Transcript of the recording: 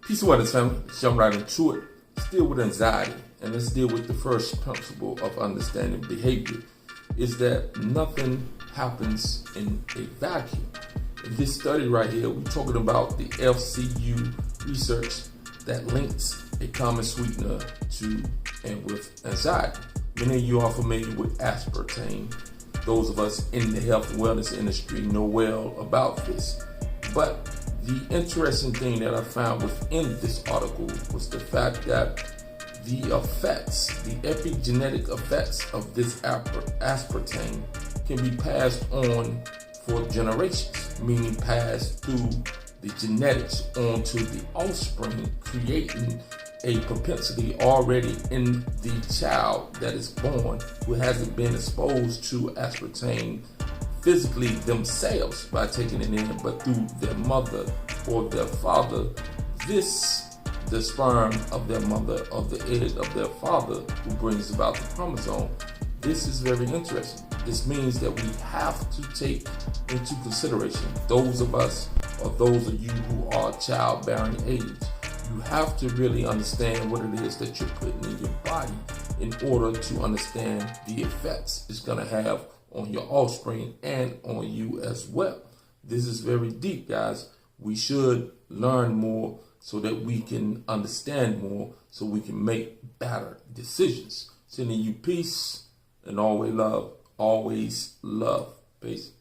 Peace and wealth, family. Let's jump right into it. Let's deal with anxiety. And let's deal with the first principle of understanding behavior is that nothing happens in a vacuum. In this study right here, we're talking about the FCU research that links a common sweetener to and with anxiety. Many of you are familiar with aspartame. Those of us in the health and wellness industry know well about this. But the interesting thing that I found within this article was the fact that the effects, the epigenetic effects of this aspartame can be passed on for generations, meaning passed through the genetics onto the offspring, creating a propensity already in the child that is born who hasn't been exposed to aspartame physically themselves by taking it in, but through their mother or their father. The sperm of their mother, of the egg of their father, who brings about the chromosome. This is very interesting. This means that we have to take into consideration, those of us or those of you who are childbearing age, you have to really understand what it is that you're putting in your body in order to understand the effects it's going to have on your offspring and on you as well. This is very deep, guys. We should learn more so that we can understand more, so we can make better decisions. Sending you peace and always love. Peace.